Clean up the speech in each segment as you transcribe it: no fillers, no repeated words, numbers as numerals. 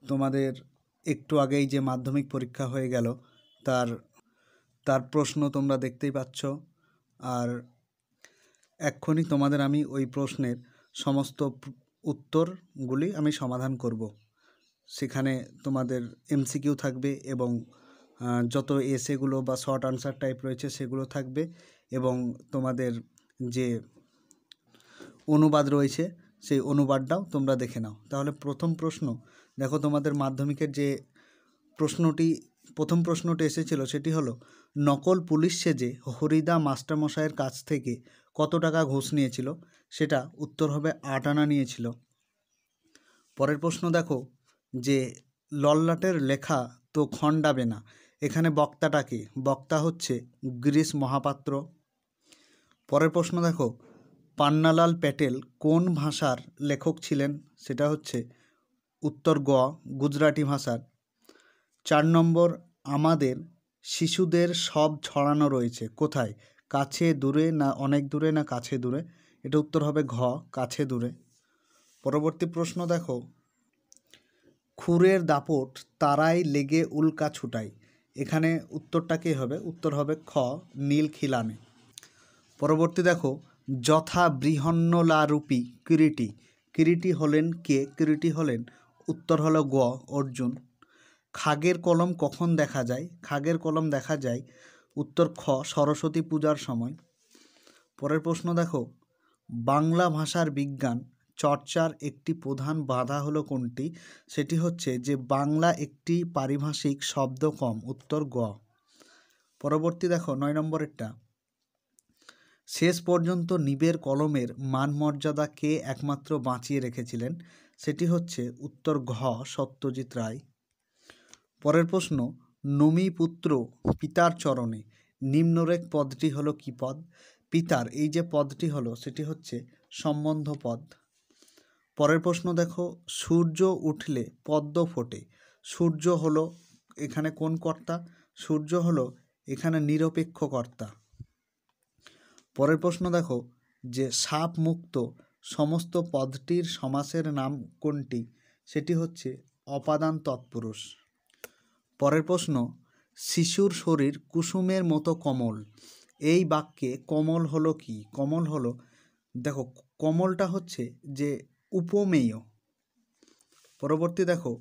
তোমাদের একটু আগেই যে মাধ্যমিক পরীক্ষা হয়ে গেল তার তার প্রশ্ন তোমরা দেখতেই পাচ্ছ। আর এক্ষুনি তোমাদের আমি ওই প্রশ্নের সমস্ত উত্তরগুলি আমি সমাধান করব। সেখানে তোমাদের এমসিকিউ থাকবে এবং যত এসেগুলো বা শর্ট আনসার টাইপ রয়েছে সেগুলো থাকবে, এবং তোমাদের যে অনুবাদ রয়েছে সেই অনুবাদটাও তোমরা দেখে নাও। তাহলে প্রথম প্রশ্ন দেখো, তোমাদের মাধ্যমিকের যে প্রথম প্রশ্নটি এসেছিল সেটি হলো, নকল পুলিশ সেজে হরিদা মাস্টারমশাইয়ের কাছ থেকে কত টাকা ঘুষ নিয়েছিল? সেটা উত্তর হবে 8 আনা নিয়েছিল। পরের প্রশ্ন দেখো যে লল্লাটের লেখা তো খণ্ডাবে না, এখানে বক্তাটা কে? বক্তা হচ্ছে গিরিশ মহাপাত্র। পরের প্রশ্ন দেখো, পান্নালাল প্যাটেল কোন ভাষার লেখক ছিলেন? সেটা হচ্ছে উত্তর গ, গুজরাটি ভাষার। 4 নম্বর, আমাদের শিশুদের সব ছড়ানো রয়েছে কোথায়? কাছে দূরে না অনেক দূরে না কাছে দূরে? এটা উত্তর হবে ঘ, কাছে দূরে। পরবর্তী প্রশ্ন দেখো, খুরের দাপট তারাই লেগে উল্কা ছুটাই, এখানে উত্তরটা কী হবে? উত্তর হবে খ, নীল খিলানে। পরবর্তী দেখো, যথা বৃহন্নলারূপী কিরীটি, কিরীটি হলেন কে? কিরীটি হলেন উত্তর হলো গ, অর্জুন। খাগের কলম কখন দেখা যায়? খাগের কলম দেখা যায় উত্তর খ, সরস্বতী পূজার সময়। পরের প্রশ্ন দেখো, বাংলা ভাষার বিজ্ঞান চর্চার একটি প্রধান বাধা হলো কোনটি? সেটি হচ্ছে যে বাংলা একটি পারিভাষিক শব্দ কম, উত্তর গ। পরবর্তী দেখো 9 নম্বরেরটা, শেষ পর্যন্ত নিবের কলমের মান মর্যাদা কে একমাত্র বাঁচিয়ে রেখেছিলেন? সেটি হচ্ছে উত্তর ঘ, সত্যজিৎ রায়। পরের প্রশ্ন, নমি পুত্র পিতার চরণে, নিম্নরেখ পদটি হলো কি পদ? পিতার এই যে পদটি হলো সেটি হচ্ছে সম্বন্ধ পদ। পরের প্রশ্ন দেখো, সূর্য উঠলে পদ্ম ফোটে, সূর্য হলো এখানে কোন কর্তা? সূর্য হলো এখানে নিরপেক্ষ কর্তা। পরের প্রশ্ন দেখো যে সাপ মুক্ত সমস্ত পদটির সমাসের নাম কোনটি? সেটি হচ্ছে অপাদান তৎপুরুষ। পরের প্রশ্ন, শিশুর শরীর কুসুমের মতো কোমল, এই বাক্যে কমল হলো কি? কমল হলো, দেখো কমলটা হচ্ছে যে উপমেয়। পরবর্তী দেখো,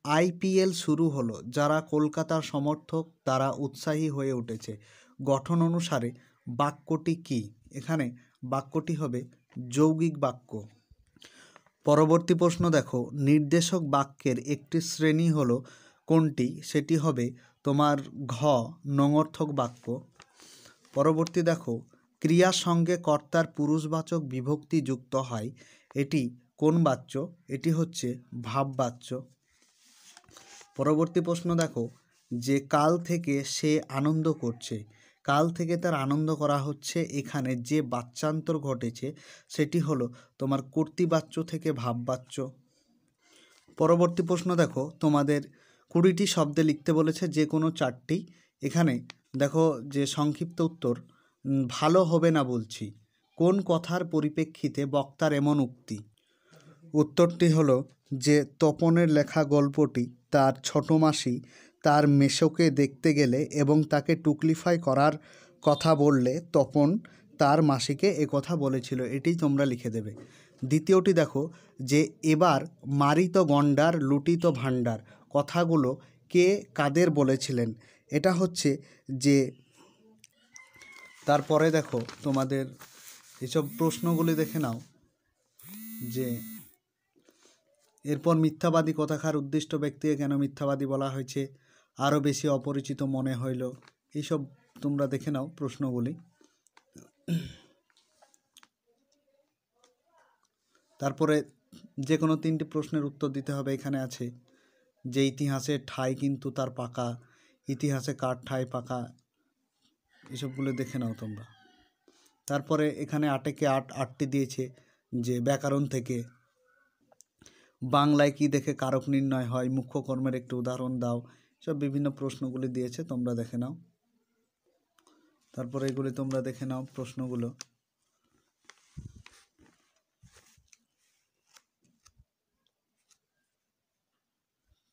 আইপিএল শুরু হলো, যারা কলকাতার সমর্থক তারা উৎসাহী হয়ে উঠেছে, গঠন অনুসারে বাক্যটি কি? এখানে বাক্যটি হবে যৌগিক বাক্য। পরবর্তী প্রশ্ন দেখো, নির্দেশক বাক্যের একটি শ্রেণী হলো কোনটি? সেটি হবে তোমার ঘ, নঙর্থক বাক্য। পরবর্তী দেখো, ক্রিয়ার সঙ্গে কর্তার পুরুষবাচক বিভক্তি যুক্ত হয়, এটি কোন বাচ্য? এটি হচ্ছে ভাববাচ্য। পরবর্তী প্রশ্ন দেখো, যে কাল থেকে সে আনন্দ করছে, কাল থেকে তার আনন্দ করা হচ্ছে, এখানে যে বাচ্যান্তর ঘটেছে সেটি হলো তোমার কর্তৃবাচ্য থেকে ভাববাচ্য। পরবর্তী প্রশ্ন দেখো, তোমাদের 20টি শব্দে লিখতে বলেছে যে কোনো 4টি। এখানে দেখো যে সংক্ষিপ্ত উত্তর, ভালো হবে না বলছি, কোন কথার পরিপ্রেক্ষিতে বক্তার এমন উক্তি? উত্তরটি হলো যে তপনের লেখা গল্পটি তার ছোট মাসি তার মেসোকে দেখতে গেলে এবং তাকে টুকলিফাই করার কথা বললে তপন তার মাসিকে কথা বলেছিল, এটি তোমরা লিখে দেবে। দ্বিতীয়টি দেখো যে এবার মারিত গণ্ডার লুটিত ভাণ্ডার, কথাগুলো কে কাদের বলেছিলেন? এটা হচ্ছে যে, তারপরে দেখো তোমাদের এসব প্রশ্নগুলি দেখে নাও যে এরপর মিথ্যাবাদী কথাকার উদ্দিষ্ট ব্যক্তিকে কেন মিথ্যাবাদী বলা হয়েছে? আরও বেশি অপরিচিত মনে হইল, এইসব তোমরা দেখে নাও প্রশ্নগুলি। তারপরে যে কোনো 3টি প্রশ্নের উত্তর দিতে হবে। এখানে আছে যে ইতিহাসের ঠাঁই কিন্তু তার পাকা, ইতিহাসে কার ঠাঁই পাকা, এসবগুলো দেখে নাও তোমরা। তারপরে এখানে 8-এ 8টি দিয়েছে যে ব্যাকরণ থেকে বাংলায় কি দেখে কারক নির্ণয় হয়, মুখ্য কর্মের একটি উদাহরণ দাও, সব বিভিন্ন প্রশ্নগুলি দিয়েছে, তোমরা দেখে নাও। তারপরে এগুলি তোমরা দেখে নাও প্রশ্নগুলো।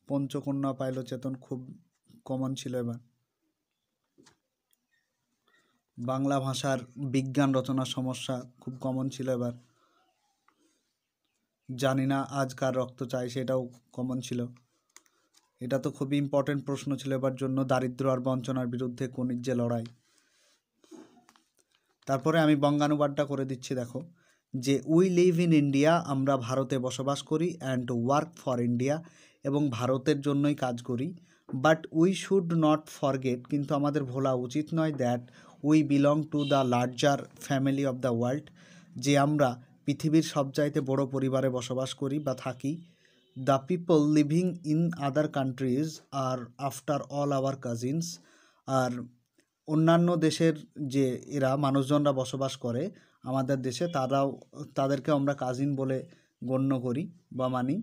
পঞ্চকন্যা পাইলচেতন খুব কমন ছিল এবার। বাংলা ভাষার বিজ্ঞান রচনার সমস্যা খুব কমন ছিল এবার। জানি না আজ কার রক্ত চাই, সেটাও কমন ছিল। এটা তো খুবই ইম্পর্টেন্ট প্রশ্ন ছিল এবার জন্য, দারিদ্র্য আর বঞ্চনার বিরুদ্ধে কোনির যে লড়াই। তারপরে আমি বঙ্গানুবাদটা করে দিচ্ছি, দেখো যে উই লিভ ইন ইন্ডিয়া, আমরা ভারতে বসবাস করি, অ্যান্ড ওয়ার্ক ফর ইন্ডিয়া, এবং ভারতের জন্যই কাজ করি। But we should not forget, কিন্তু আমাদের ভোলা উচিত নয়, that we belong to the larger family of the world, যে আমরা পৃথিবীর সবচাইতে বড় পরিবারে বসবাস করি বা থাকি। The people living in other countries are after all our cousins, আর অন্যান্য দেশের যে এরা মানুষজনরা বসবাস করে আমাদের দেশে, তাদেরকে আমরা কাজিন বলে গণ্য করি বা মানি।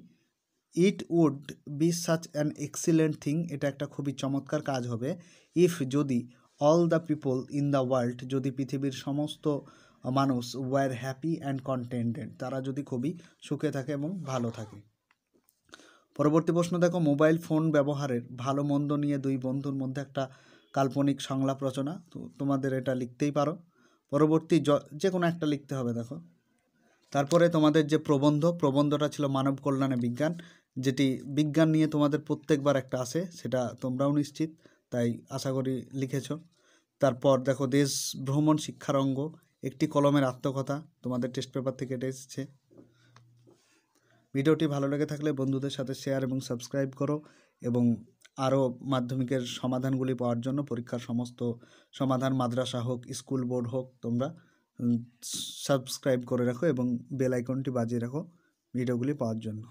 It would be such an excellent thing, এটা একটা খুবই চমৎকার কাজ হবে, ইফ যদি all the people in the world, যদি পৃথিবীর সমস্ত মানুষ ওয়ার হ্যাপি অ্যান্ড কন্টেন্টেড, তারা যদি খুবই সুখে থাকে এবং ভালো থাকে। পরবর্তী প্রশ্ন দেখো, মোবাইল ফোন ব্যবহারের ভালো মন্দ নিয়ে দুই বন্ধুর মধ্যে একটা কাল্পনিক সংলাপ রচনা। তো তোমাদের এটা লিখতেই পারো, পরবর্তী যে কোনো একটা লিখতে হবে। দেখো তারপরে তোমাদের যে প্রবন্ধটা ছিল মানব কল্যাণে বিজ্ঞান, যেটি বিজ্ঞান নিয়ে তোমাদের প্রত্যেকবার একটা আসে, সেটা তোমরাও নিশ্চিত, তাই আশা করি লিখেছো। তারপর দেখো দেশ ভ্রমণ শিক্ষার অঙ্গ, একটি কলমের আত্মকথা, তোমাদের টেস্ট পেপার থেকে এটা এসেছে। ভিডিওটি ভালো লেগে থাকলে বন্ধুদের সাথে শেয়ার এবং সাবস্ক্রাইব করো, এবং আরও মাধ্যমিকের সমাধানগুলি পাওয়ার জন্য, পরীক্ষার সমস্ত সমাধান মাদ্রাসা হোক স্কুল বোর্ড হোক, তোমরা সাবস্ক্রাইব করে রাখো এবং বেল আইকনটি বাজিয়ে রাখো ভিডিওগুলি পাওয়ার জন্য।